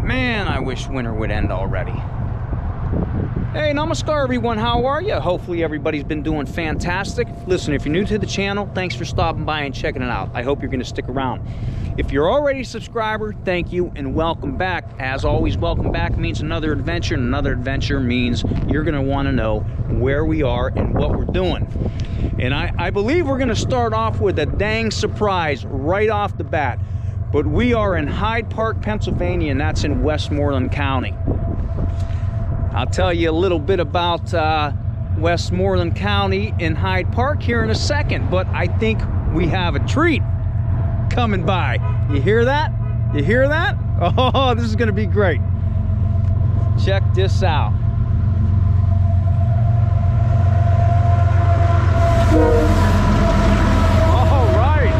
Man, I wish winter would end already. Hey, namaskar everyone, how are you? Hopefully everybody's been doing fantastic. Listen, if you're new to the channel, thanks for stopping by and checking it out. I hope you're gonna stick around. If you're already a subscriber, thank you and welcome back. As always, welcome back means another adventure, and another adventure means you're gonna wanna know where we are and what we're doing. And I believe we're gonna start off with a dang surprise right off the bat. But we are in Hyde Park, Pennsylvania, and that's in Westmoreland County. I'll tell you a little bit about Westmoreland County in Hyde Park here in a second, but I think we have a treat coming by. You hear that? You hear that? Oh, this is gonna be great. Check this out. All right.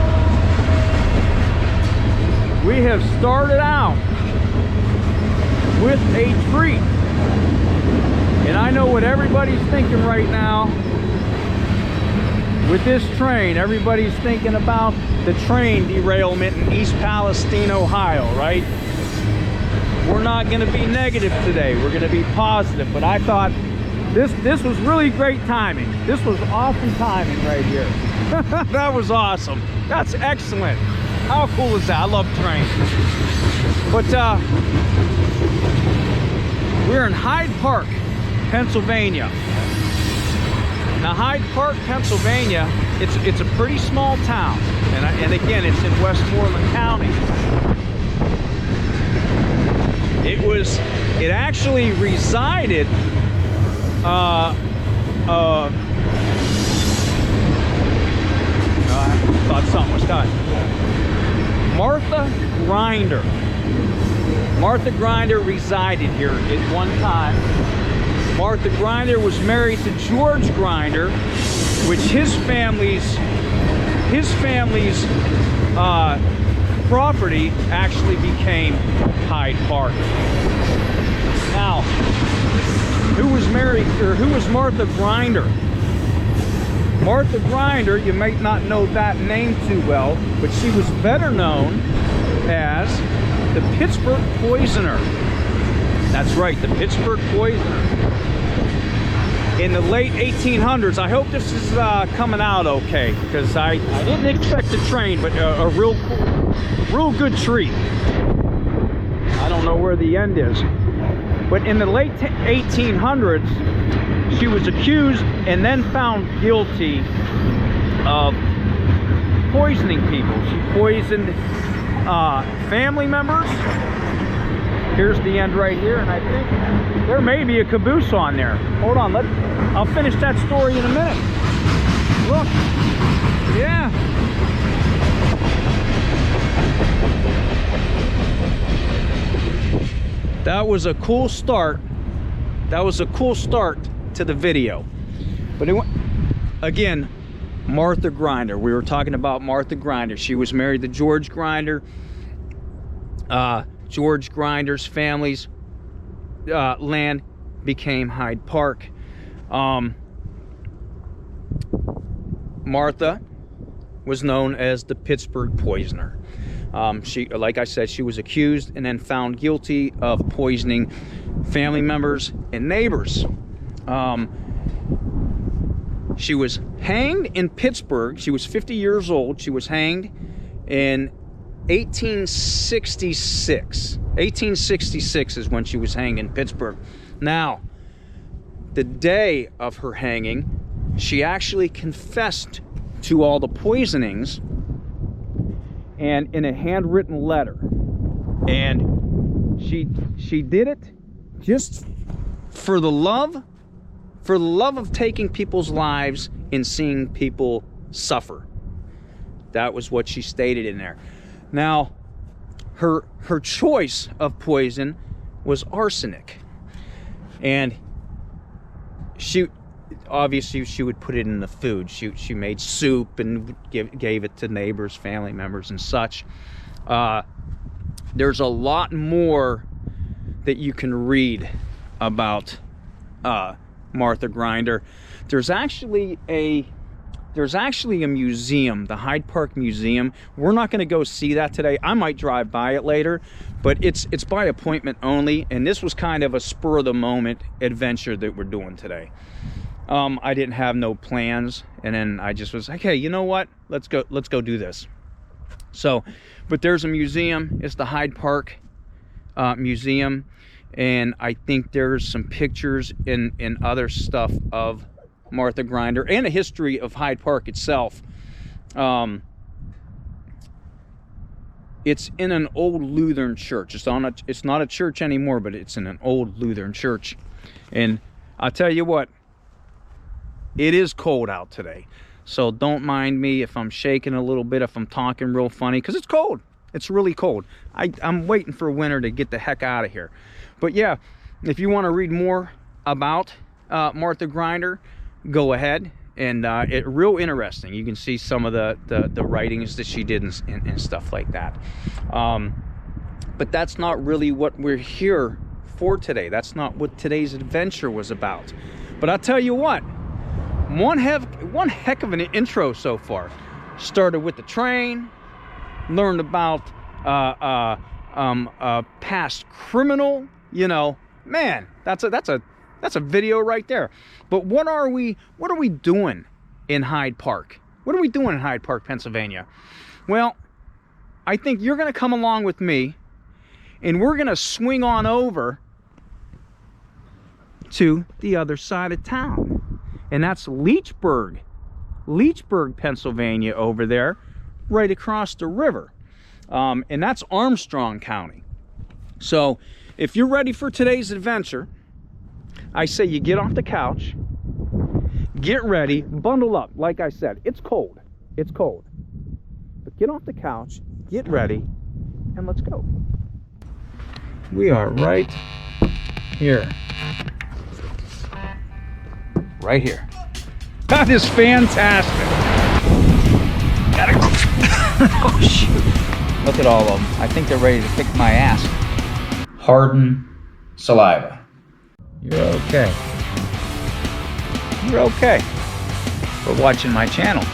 We have started out with a treat. And I know what everybody's thinking right now with this train. Everybody's thinking about the train derailment in East Palestine, Ohio, right? We're not going to be negative today. We're going to be positive. But I thought this was really great timing. This was awesome timing right here. That was awesome. That's excellent. How cool is that? I love trains. But we're in Hyde Park, Pennsylvania. Now Hyde Park, Pennsylvania, it's a pretty small town, and again, it's in Westmoreland County. It actually resided I thought something was done. Martha Grinder resided here at one time. Martha Grinder was married to George Grinder, which his family's property actually became Hyde Park. Now, who was Martha Grinder? Martha Grinder, you might not know that name too well, but she was better known as the Pittsburgh Poisoner. That's right, the Pittsburgh Poisoner. In the late 1800s, I hope this is coming out okay, because I didn't expect a train, but a real good treat. I don't know where the end is. But in the late 1800s, she was accused and then found guilty of poisoning people. She poisoned family members. Here's the end right here, and I think there may be a caboose on there. Hold on, I'll finish that story in a minute. Look, yeah. That was a cool start. That was a cool start to the video. But again, Martha Grinder. We were talking about Martha Grinder. She was married to George Grinder. George Grinder's family's land became Hyde Park. Martha was known as the Pittsburgh Poisoner. She, like I said, she was accused and then found guilty of poisoning family members and neighbors. She was hanged in Pittsburgh. She was 50 years old. She was hanged in 1866. 1866 is when she was hanged in Pittsburgh. Now, the day of her hanging, she actually confessed to all the poisonings, and in a handwritten letter. And she did it just for the love of taking people's lives and seeing people suffer. That was what she stated in there. Now, her choice of poison was arsenic, and she obviously she would put it in the food. She made soup and gave it to neighbors, family members, and such. There's a lot more that you can read about Martha Grinder. There's actually a there's actually a museum, the Hyde Park Museum. We're not going to go see that today. I might drive by it later, but it's by appointment only, and this was kind of a spur of the moment adventure that we're doing today. I didn't have no plans, and then I just was like, hey, you know what? Let's go do this. So, but there's a museum. It's the Hyde Park Museum, and I think there's some pictures and other stuff of Martha Grinder and a history of Hyde Park itself. It's in an old Lutheran church. It's not a church anymore, but it's in an old Lutheran church. And I'll tell you what, it is cold out today, so don't mind me if I'm shaking a little bit, if I'm talking real funny, because it's cold. It's really cold. I'm waiting for winter to get the heck out of here. But yeah, if you want to read more about Martha Grinder, go ahead, and it's real interesting. You can see some of the writings that she did and stuff like that. But that's not really what we're here for today. That's not what today's adventure was about. But I'll tell you what, one heck of an intro so far. Started with the train, learned about past criminal. You know, man, that's a video right there. But what are we doing in Hyde Park? What are we doing in Hyde Park, Pennsylvania? Well, I think you're going to come along with me, and we're going to swing on over to the other side of town. And that's Leechburg, Pennsylvania over there, right across the river. And that's Armstrong County. So if you're ready for today's adventure, I say you get off the couch, get ready, bundle up. Like I said, it's cold. It's cold. But get off the couch, get ready, and let's go. We are right here. Right here. That is fantastic. Gotta go. Oh, shoot. Look at all of them. I think they're ready to kick my ass. Harden saliva. You're okay. You're okay for watching my channel.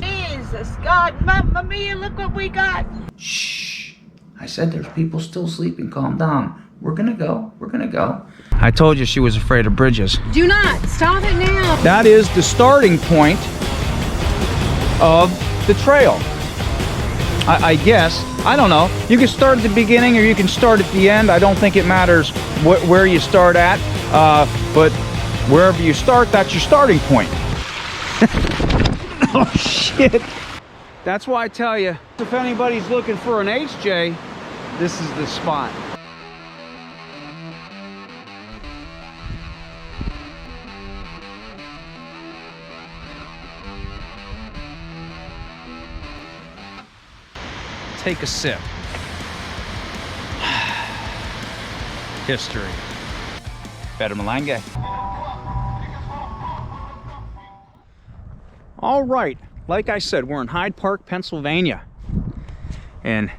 Jesus, God, Mamma Mia, look what we got. Shh. I said there's people still sleeping. Calm down. We're gonna go. We're gonna go. I told you she was afraid of bridges. Do not. Stop it now. That is the starting point of the trail. I guess. I don't know. You can start at the beginning or you can start at the end. I don't think it matters where you start at. But wherever you start, that's your starting point. Oh, shit. That's why I tell you, if anybody's looking for an HJ, this is the spot. Take a sip. History. Better Malanga. All right, like I said, we're in Hyde Park, Pennsylvania. And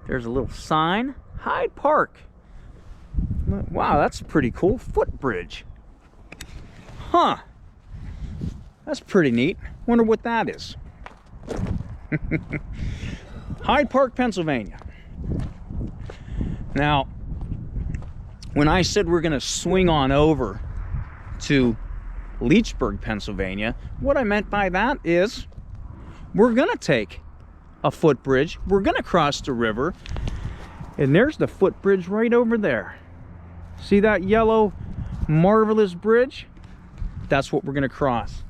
there's a little sign, Hyde Park. Wow, that's pretty cool. Footbridge. Huh. That's pretty neat. Wonder what that is. Hyde Park, Pennsylvania. Now, when I said we're going to swing on over to Leechburg, Pennsylvania, what I meant by that is we're going to take a footbridge, we're going to cross the river, and there's the footbridge right over there. See that yellow marvelous bridge? That's what we're going to cross.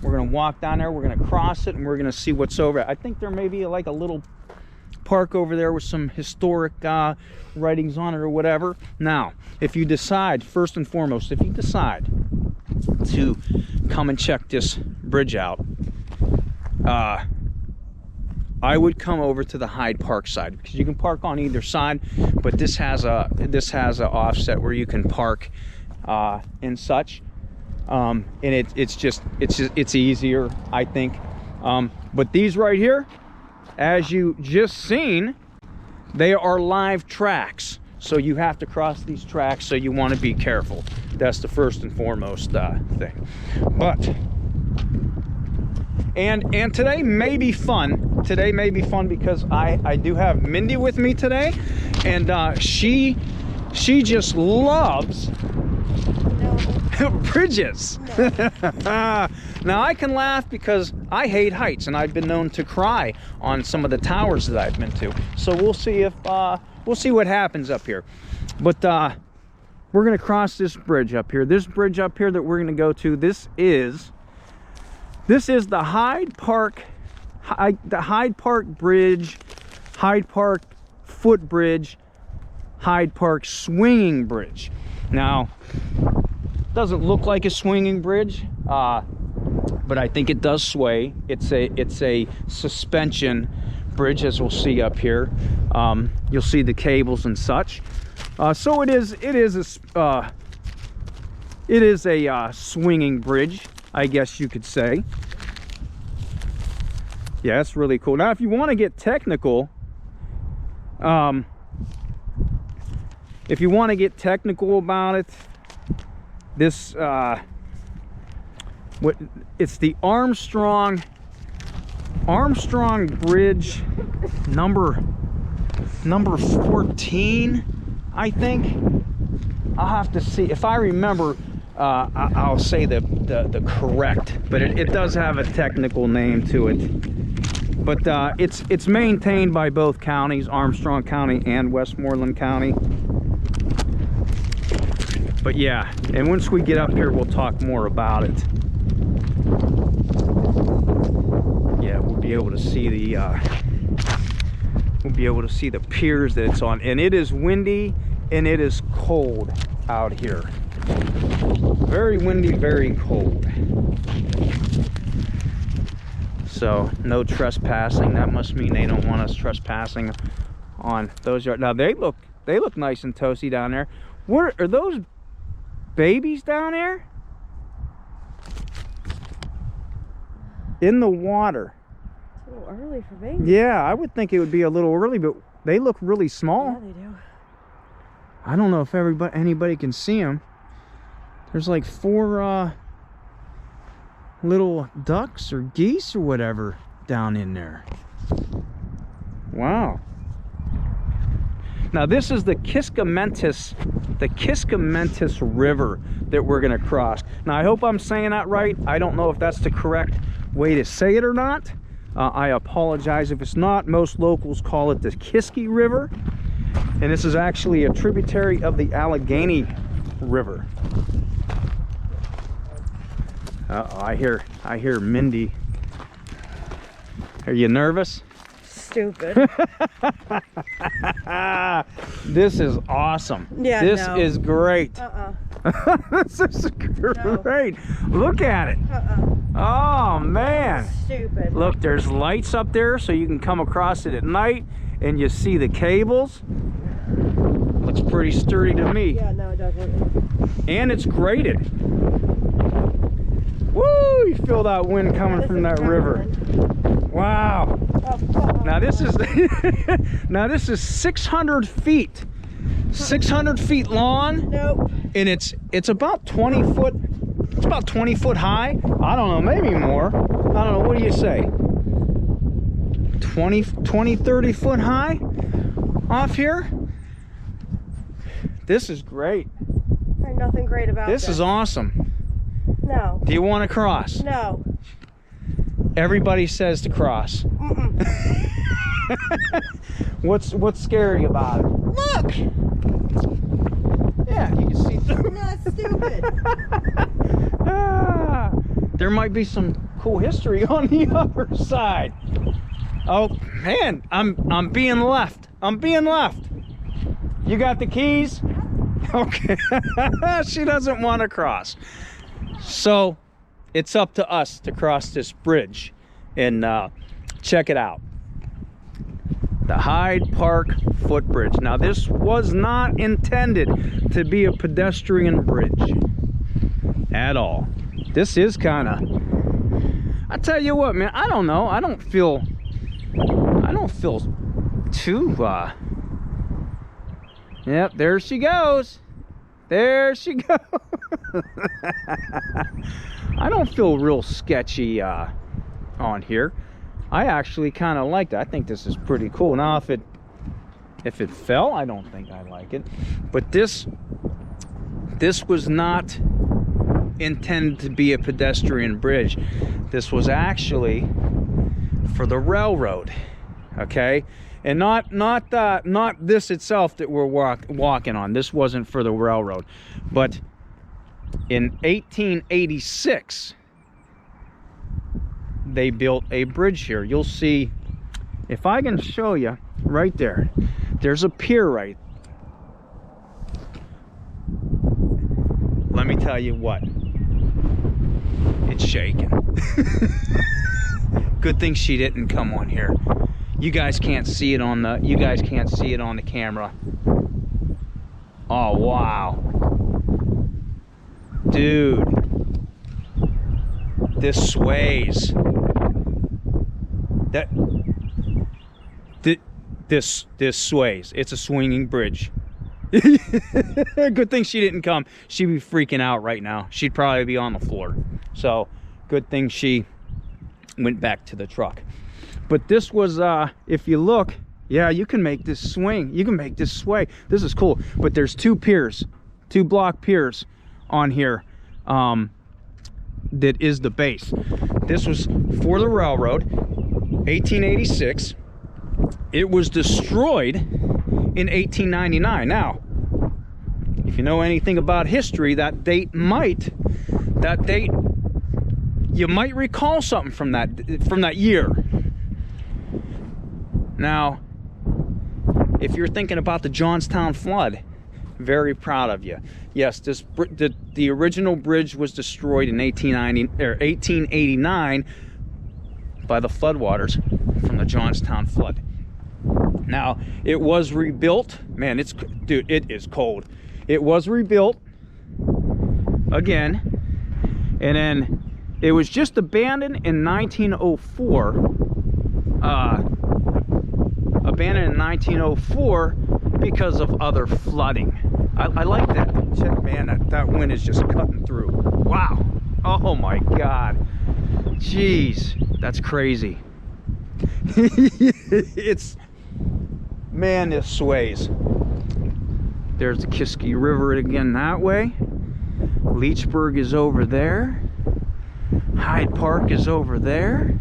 We're going to walk down there, we're going to cross it, and we're going to see what's over it. I think there may be like a little park over there with some historic writings on it or whatever. Now, if you decide, first and foremost, if you decide to come and check this bridge out, I would come over to the Hyde Park side, because you can park on either side, but this has a offset where you can park and such. And it's easier, I think. But these right here, as you just seen, they are live tracks, so you have to cross these tracks, so you want to be careful. That's the first and foremost thing. But And today may be fun. Today may be fun because I do have Mindy with me today, and she just loves bridges. No. Now I can laugh because I hate heights, and I've been known to cry on some of the towers that I've been to. So we'll see if we'll see what happens up here. But we're gonna cross this bridge up here. This bridge up here that we're gonna go to. This is the Hyde Park Bridge, Hyde Park Footbridge, Hyde Park Swinging Bridge. Now, doesn't look like a swinging bridge, but I think it does sway. It's a suspension bridge, as we'll see up here. You'll see the cables and such. So it is a swinging bridge, I guess you could say. Yeah, that's really cool. Now, if you want to get technical, about it, this it's the Armstrong Bridge number 14, I think. I'll have to see if I remember. I'll say the correct, but it does have a technical name to it. But it's maintained by both counties, Armstrong County and Westmoreland County. But yeah, and once we get up here, we'll talk more about it. Yeah, we'll be able to see the piers that it's on, and it is windy and it is cold out here. Very windy, very cold. So no trespassing. That must mean they don't want us trespassing on those yards. Now they look nice and toasty down there. What are those babies down there? In the water. It's a little early for babies. Yeah, I would think it would be a little early, but they look really small. Yeah, they do. I don't know if anybody can see them. There's like 4 little ducks or geese or whatever down in there. Wow. Now this is the Kiskamentis River that we're gonna cross. Now I hope I'm saying that right. I don't know if that's the correct way to say it or not. I apologize if it's not. Most locals call it the Kiski River, and this is actually a tributary of the Allegheny River. I hear Mindy. Are you nervous? Stupid. This is awesome. Yeah, this no. is great. This is great. No. Look at it. Oh man. Stupid. Look, there's lights up there so you can come across it at night, and you see the cables. Looks pretty sturdy to me. Yeah, no, it doesn't. And it's graded. Woo! You feel that wind coming from that river. Wow. Now this is now this is 600 feet. 600 feet long. Nope. And it's about 20 foot. It's about 20 foot high. I don't know, maybe more. I don't know. What do you say? 20, 30 foot high off here. This is great. There's nothing great about this. This is awesome. No. Do you want to cross? No. Everybody says to cross. What's scary about it? Look. Yeah, you can see through. That's stupid. There might be some cool history on the other side. Oh man, I'm being left. I'm being left. You got the keys? Okay. She doesn't want to cross. So it's up to us to cross this bridge, and check it out. The Hyde Park Footbridge. Now this was not intended to be a pedestrian bridge at all. This is kind of, I tell you what, man, I don't know. I don't feel too, yep, there she goes. There she goes. I don't feel real sketchy on here. I actually kind of like it. I think this is pretty cool. Now, if it fell, I don't think I like it. But this was not intended to be a pedestrian bridge. This was actually for the railroad, okay? And not this itself that we're walking on. This wasn't for the railroad. But in 1886, they built a bridge here. You'll see, if I can show you right there, there's a pier right. Let me tell you what, it's shaking. Good thing she didn't come on here. You guys can't see it on the camera. Oh wow, dude, this sways. This sways. It's a swinging bridge. Good thing she didn't come. She'd be freaking out right now. She'd probably be on the floor. So good thing she went back to the truck. But this was, if you look, yeah, you can make this swing. You can make this sway. This is cool. But there's two block piers on here. That is the base. This was for the railroad, 1886. It was destroyed in 1899. Now, if you know anything about history, you might recall something from that year. Now, if you're thinking about the Johnstown flood, very proud of you. Yes, the original bridge was destroyed in 1889 by the floodwaters from the Johnstown flood. Now, it was rebuilt. Man, dude, it is cold. It was rebuilt again, and then it was just abandoned in 1904. Abandoned in 1904 because of other flooding. I like that. Check, man, that wind is just cutting through. Wow. Oh my God. Jeez, that's crazy. Man, this sways. There's the Kiski River again that way. Leechburg is over there. Hyde Park is over there.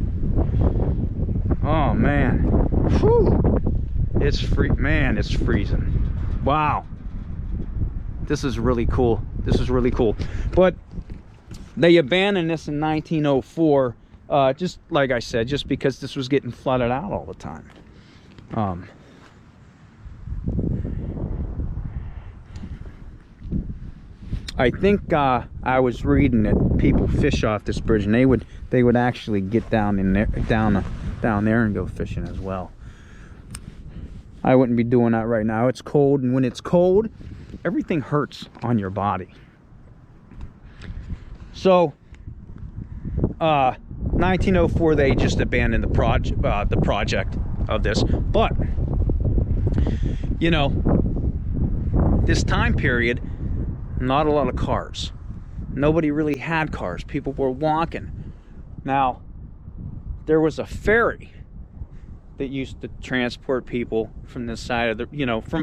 Oh man. Whew. It's it's freezing. Wow. This is really cool. This is really cool. But they abandoned this in 1904, just like I said, just because this was getting flooded out all the time. I think I was reading that people fish off this bridge, and they would actually get down there and go fishing as well. I wouldn't be doing that right now. It's cold, and when it's cold, everything hurts on your body. So, 1904, they just abandoned the project of this. But, you know, this time period, not a lot of cars. Nobody really had cars. People were walking. Now, there was a ferry that used to transport people from this side of the,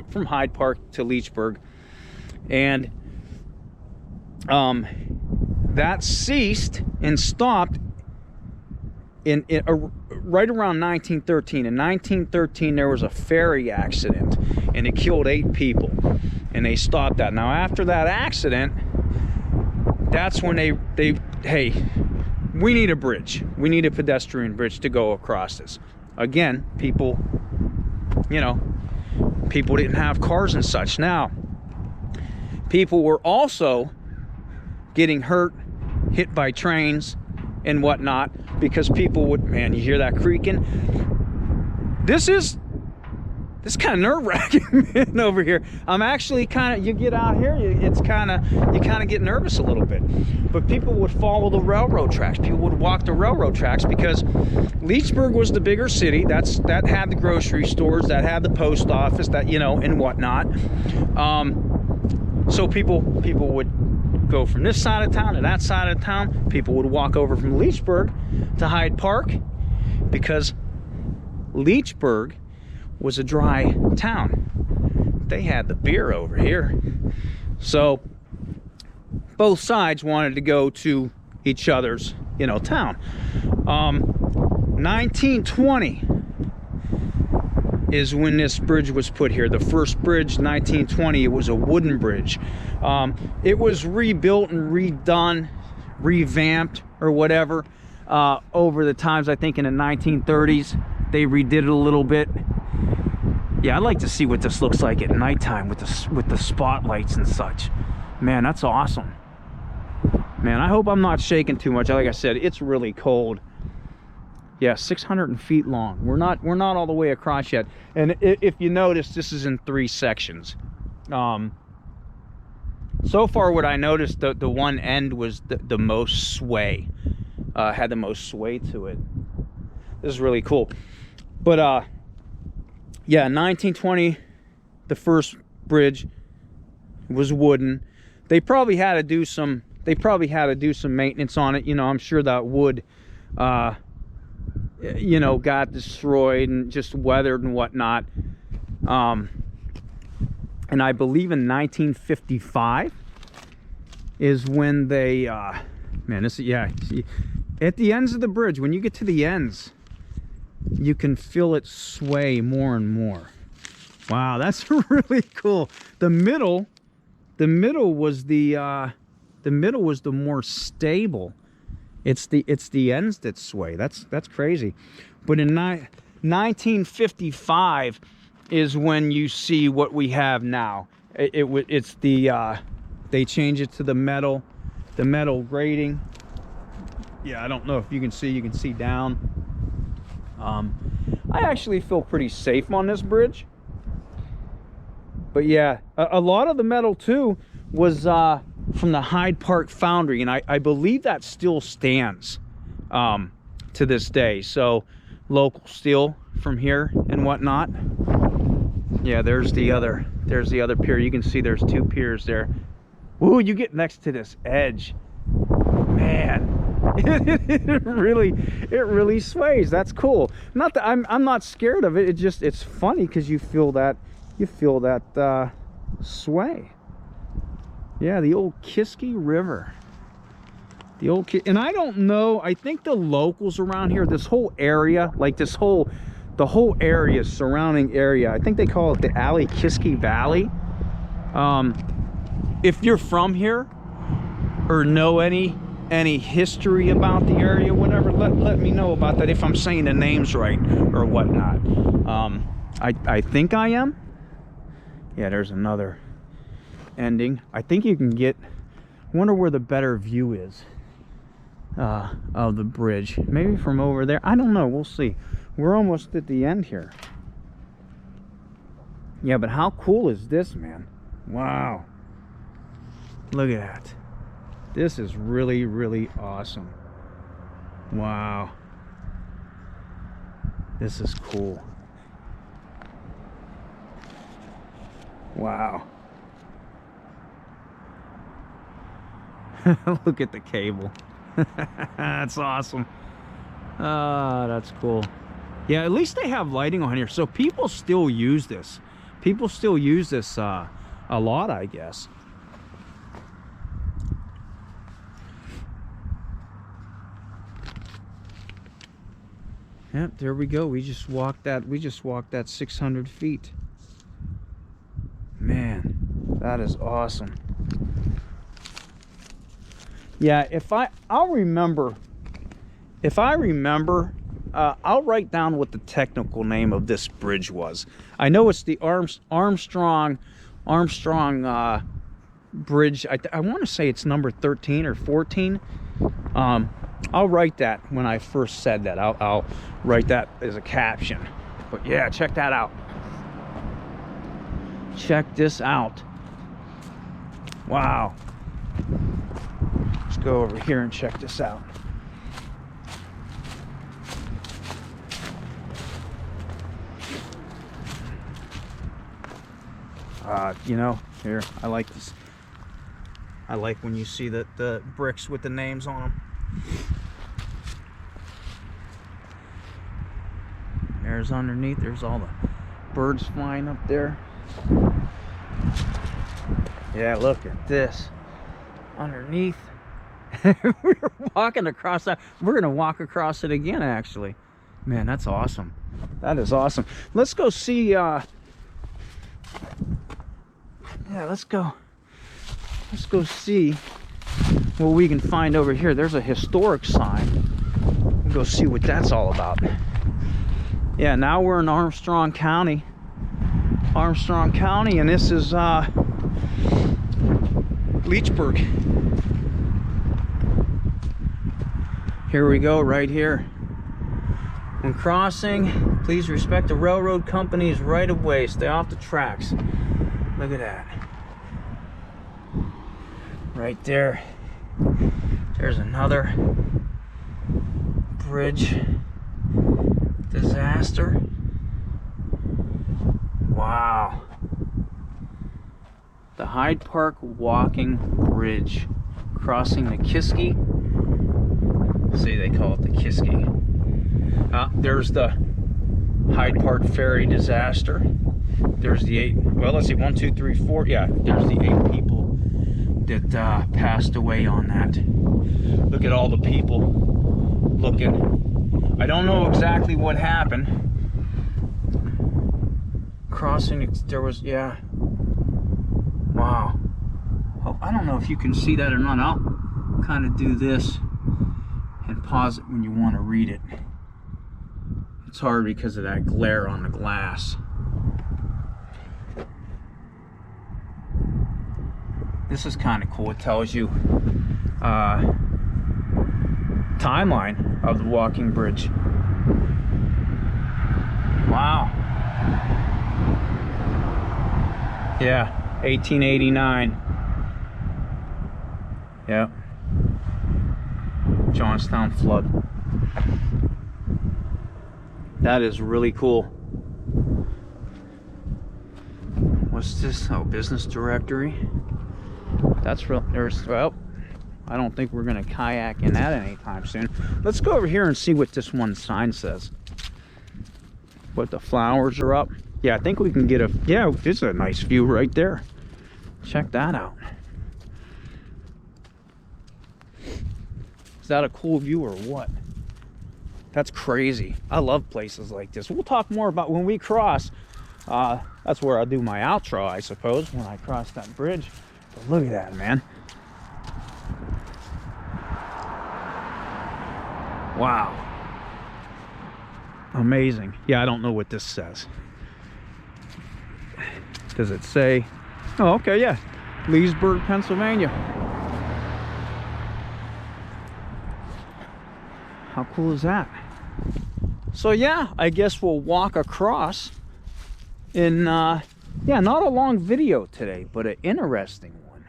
from Hyde Park to Leechburg. And that ceased and stopped right around 1913. In 1913, there was a ferry accident, and it killed 8 people, and they stopped that. Now, after that accident, that's when they hey, we need a bridge. We need a pedestrian bridge to go across this. Again, people didn't have cars and such. Now, people were also getting hit by trains and whatnot, because people would, man, you hear that creaking? This is kind of nerve-wracking over here. I'm actually you get out here, you kind of get nervous a little bit. But people would follow the railroad tracks. People would walk the railroad tracks, because Leechburg was the bigger city. That had the grocery stores, that had the post office, and whatnot. So people would go from this side of town to that side of town. People would walk over from Leechburg to Hyde Park because Leechburg was a dry town. They had the beer over here. So both sides wanted to go to each other's, you know, town. 1920 is when this bridge was put here. The first bridge, 1920, it was a wooden bridge. It was rebuilt and redone, revamped or whatever over the times. I think in the 1930s they redid it a little bit. Yeah, I'd like to see what this looks like at nighttime with the spotlights and such. Man, that's awesome. Man, I hope I'm not shaking too much. Like I said, it's really cold. Yeah, 600 feet long. We're not all the way across yet. And if you notice, this is in 3 sections. So far, what I noticed, the one end was the most sway. Had the most sway to it. This is really cool. But yeah, 1920, the first bridge was wooden. They probably had to do some maintenance on it. You know, I'm sure that wood you know, got destroyed and just weathered and whatnot. And I believe in 1955 is when they man, this, yeah, see, at the ends of the bridge, when you get to the ends, you can feel it sway more and more. Wow, that's really cool. The middle was the more stable. It's the ends that sway. That's crazy. But in 1955 is when you see what we have now. It's the they change it to the metal grating. Yeah, I don't know if you can see down. I actually feel pretty safe on this bridge. But yeah, a lot of the metal too was from the Hyde Park foundry, and I believe that still stands to this day. So local steel from here and whatnot. Yeah, there's the other pier. You can see there's 2 piers there. Ooh, you get next to this edge, man. it really sways. That's cool. Not that I'm not scared of it. It's funny because you feel that sway. Yeah, the old Kiski River. And I don't know, I think the locals around here, this whole area, like the whole area, surrounding area, I think they call it the Kiski Valley. If you're from here or know any history about the area, whatever, let me know about that, if I'm saying the names right or whatnot. I think I am. Yeah, there's another ending. I think you can get, I wonder where the better view is of the bridge. Maybe from over there. I don't know. We'll see. We're almost at the end here. Yeah, but how cool is this, man? Wow. Look at that. This is really awesome. Wow. This is cool. Wow. Look at the cable. That's awesome. That's cool. Yeah, at least they have lighting on here, so people still use this. People still use this a lot, I guess. Yep, there we go. We just walked that 600 feet. Man, that is awesome. Yeah, if I remember, I'll write down what the technical name of this bridge was. I know it's the Armstrong bridge. I want to say it's number 13 or 14. I'll write that when I first said that. I'll write that as a caption. But yeah, check that out. Check this out. Wow. Let's go over here and check this out. You know, here, I like this. I like when you see the bricks with the names on them. There's underneath, there's all the birds flying up there. Yeah, look at this. Underneath. We're walking across that. We're gonna walk across it again, actually. Man, that's awesome. That is awesome. Let's go see, yeah, let's go see what we can find over here. There's a historic sign. We'll go see what that's all about. Yeah, now we're in Armstrong County. And this is Leechburg. Here we go, right here. When crossing, please respect the railroad company's right of way. Stay off the tracks. Look at that. Right there. There's another bridge disaster. Wow. The Hyde Park walking bridge crossing the Kiski. See, they call it the Kiski. There's the Hyde Park ferry disaster. There's the 8, well, let's see, 1, 2, 3, 4. Yeah, there's the 8 people that passed away on that. Look at all the people looking. I don't know exactly what happened. Crossing, there was, yeah. Wow. Oh, I don't know if you can see that or not. I'll kind of do this and pause it when you want to read it. It's hard because of that glare on the glass. This is kind of cool. It tells you timeline of the walking bridge. Wow. Yeah, 1889. Yep. Johnstown flood. That is really cool. What's this? Oh, business directory. That's real. There's, well, I don't think we're gonna kayak in that anytime soon. Let's go over here and see what this one sign says. What, the flowers are up? Yeah, I think we can get a, yeah, this is a nice view right there. Check that out. Is that a cool view or what? That's crazy. I love places like this. We'll talk more about when we cross. That's where I'll do my outro, I suppose, when I cross that bridge. But look at that, man. Wow. Amazing. Yeah, I don't know what this says. Does it say? Oh, okay, yeah. Leechburg, Pennsylvania. How cool is that? So yeah, I guess we'll walk across in, yeah, not a long video today, but an interesting one.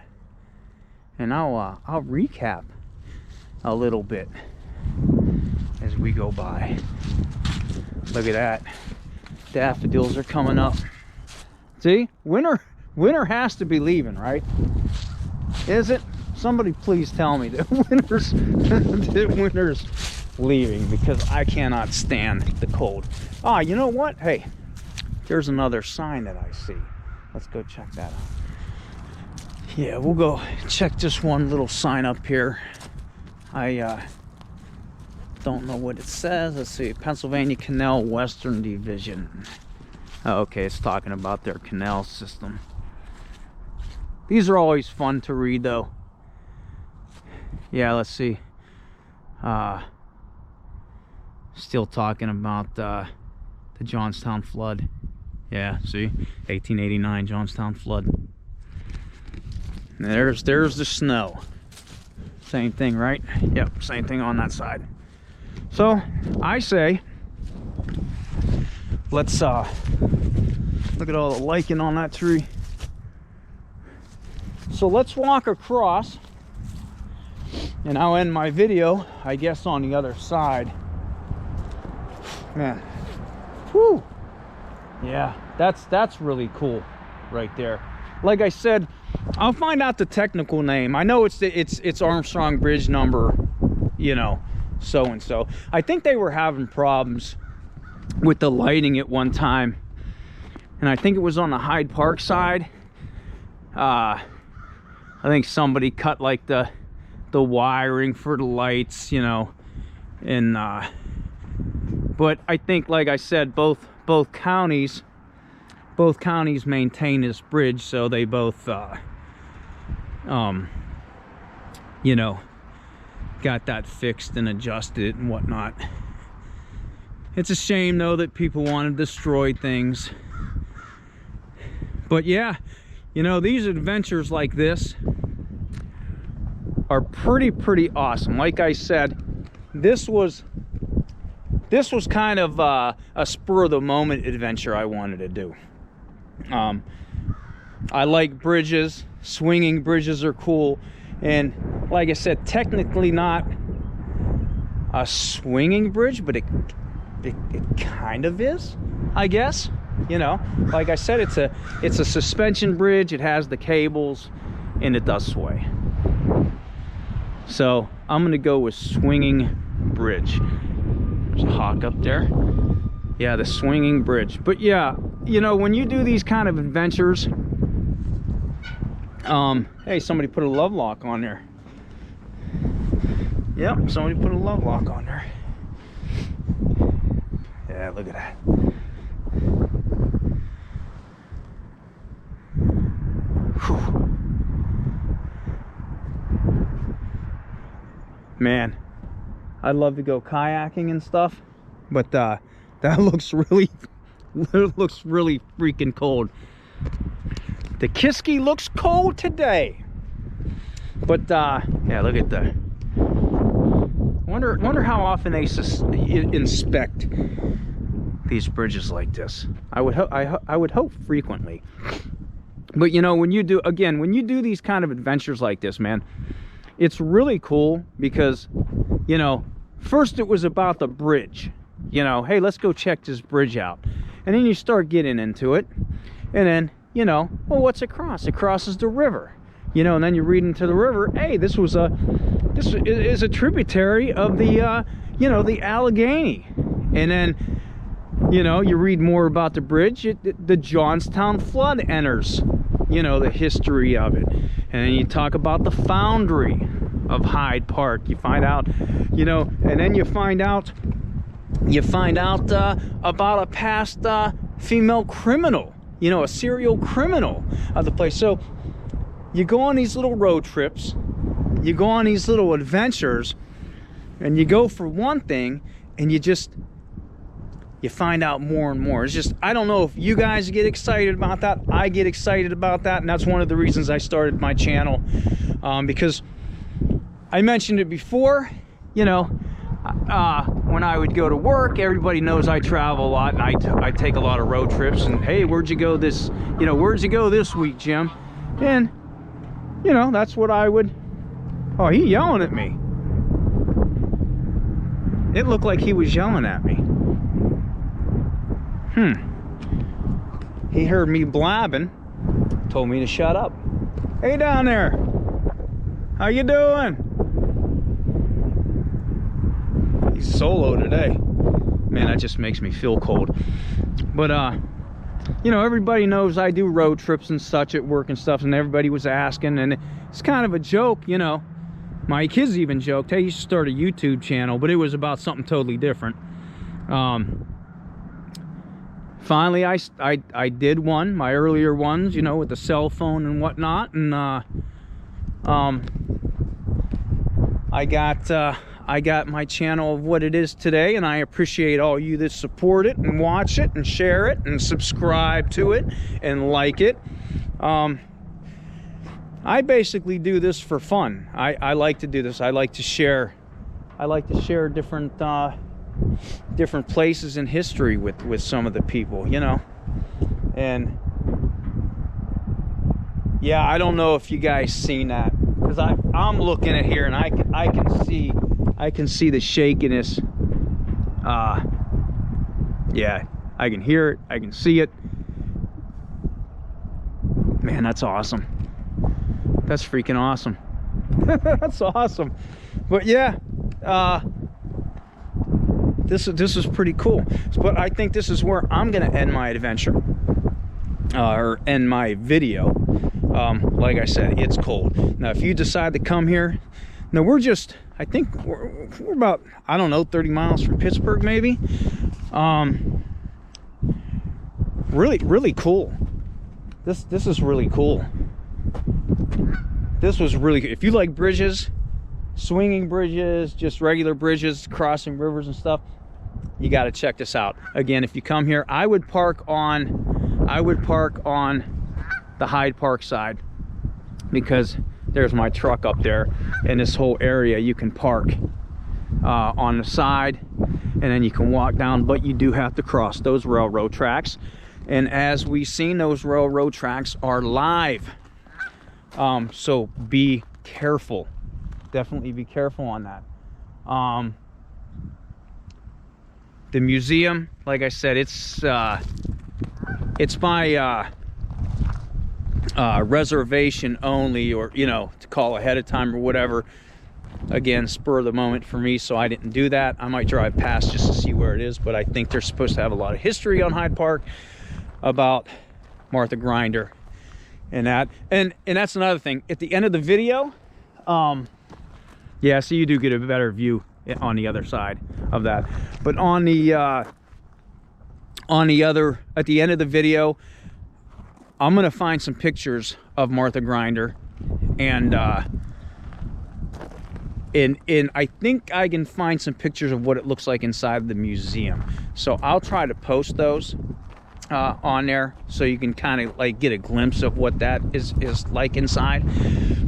And I'll recap a little bit as we go by. Look at that. Daffodils are coming up. See, winter has to be leaving, right? Is it? Somebody please tell me that winter's leaving, because I cannot stand the cold. Ah, you know what? Hey, there's another sign that I see. Let's go check that out. Yeah, we'll go check this one little sign up here. I don't know what it says. Let's see. Pennsylvania Canal Western Division. Oh, okay, it's talking about their canal system. These are always fun to read, though. Yeah, let's see. Still talking about the Johnstown flood. Yeah, see, 1889 Johnstown flood. And there's the snow. Same thing, right? Yep, same thing on that side. So I say, let's look at all the lichen on that tree. So let's walk across, and I'll end my video, I guess, on the other side. Man, whew. Yeah, that's really cool right there. Like I said, I'll find out the technical name. I know it's Armstrong Bridge number, you know, so and so. I think they were having problems with the lighting at one time, and I think it was on the Hyde Park side. I think somebody cut like the wiring for the lights, you know, and but I think, like I said, both counties maintain this bridge, so they both you know, got that fixed and adjusted and whatnot. It's a shame though that people want to destroy things, but yeah, you know, these adventures like this are pretty awesome. Like I said, this was kind of a spur of the moment adventure I wanted to do. I like bridges. Swinging bridges are cool, and like I said, technically not a swinging bridge, but it kind of is, I guess. You know, like I said, it's a suspension bridge. It has the cables and it does sway. So I'm gonna go with swinging bridge. There's a hawk up there. Yeah, the swinging bridge. But yeah, you know, when you do these kind of adventures, hey, somebody put a love lock on there. Yep, somebody put a love lock on there. Yeah, look at that. Whew. Man, I'd love to go kayaking and stuff, but that looks really freaking cold. The Kiski looks cold today, but yeah, look at that. Wonder how often they inspect these bridges like this. I would hope frequently. But you know, when you do these kind of adventures like this, man, it's really cool because, you know, first it was about the bridge. You know, hey, let's go check this bridge out. And then you start getting into it, and then, you know, well, what's it cross? It crosses the river. You know, and then you read into the river, hey, this is a tributary of the you know, the Allegheny. And then, you know, you read more about the bridge, the Johnstown flood enters, you know, the history of it. And then you talk about the foundry of Hyde Park. You find out, you know, and then you find out about a past female criminal, you know, a serial criminal of the place. So you go on these little road trips, you go on these little adventures, and you go for one thing, and you find out more and more. It's just, I don't know if you guys get excited about that. I get excited about that, and that's one of the reasons I started my channel, because I mentioned it before, you know, when I would go to work, everybody knows I travel a lot, and I take a lot of road trips. And hey, where'd you go this week, Jim? And you know, that's what I would. Oh, he yelling at me. It looked like he was yelling at me. He heard me blabbing, told me to shut up. Hey down there, how you doing? He's solo today. Man, that just makes me feel cold. But you know, everybody knows I do road trips and such at work and stuff, and everybody was asking, and it's kind of a joke, you know. My kids even joked, hey, you should start a YouTube channel, but it was about something totally different. Finally, I did one, my earlier ones, you know, with the cell phone and whatnot, and I got my channel of what it is today, and I appreciate all you that support it and watch it and share it and subscribe to it and like it. I basically do this for fun. I like to do this. I like to share different different places in history with some of the people, you know. And yeah, I don't know if you guys seen that, because I'm looking at here and I can see the shakiness. Yeah, I can hear it, I can see it. Man, that's awesome. That's freaking awesome. That's awesome. But yeah, this is pretty cool. But I think this is where I'm gonna end my adventure, or end my video. Like I said, it's cold. Now if you decide to come here, now we're just, I think we're about, I don't know, 30 miles from Pittsburgh maybe. Really cool. This is really cool. This was really good. If you like bridges, swinging bridges, just regular bridges, crossing rivers and stuff, you got to check this out. Again, if you come here, I would park on the Hyde Park side, because there's my truck up there, and this whole area you can park on the side, and then you can walk down, but you do have to cross those railroad tracks. And as we've seen, those railroad tracks are live. So be careful. Definitely be careful on that. The museum, like I said, it's by reservation only, or you know, to call ahead of time or whatever. Again, spur of the moment for me, so I didn't do that. I might drive past just to see where it is, but I think they're supposed to have a lot of history on Hyde Park about Martha Grinder and that. And that's another thing. At the end of the video, yeah, so you do get a better view on the other side of that. But on the other, at the end of the video, I'm gonna find some pictures of Martha Grinder, and I think I can find some pictures of what it looks like inside the museum. So I'll try to post those on there, so you can kind of like get a glimpse of what that is like inside.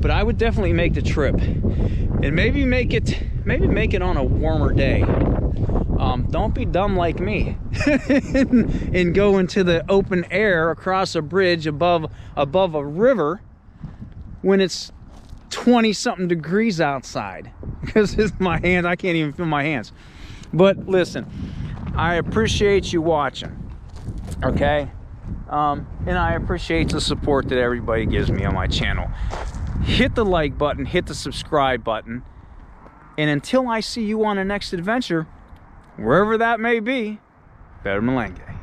But I would definitely make the trip, and maybe make it on a warmer day. Don't be dumb like me and go into the open air across a bridge above a river when it's 20 something degrees outside, because it's my hands, I can't even feel my hands. But listen, I appreciate you watching, okay? And I appreciate the support that everybody gives me on my channel. Hit the like button, hit the subscribe button, and until I see you on the next adventure, wherever that may be, better Malenge.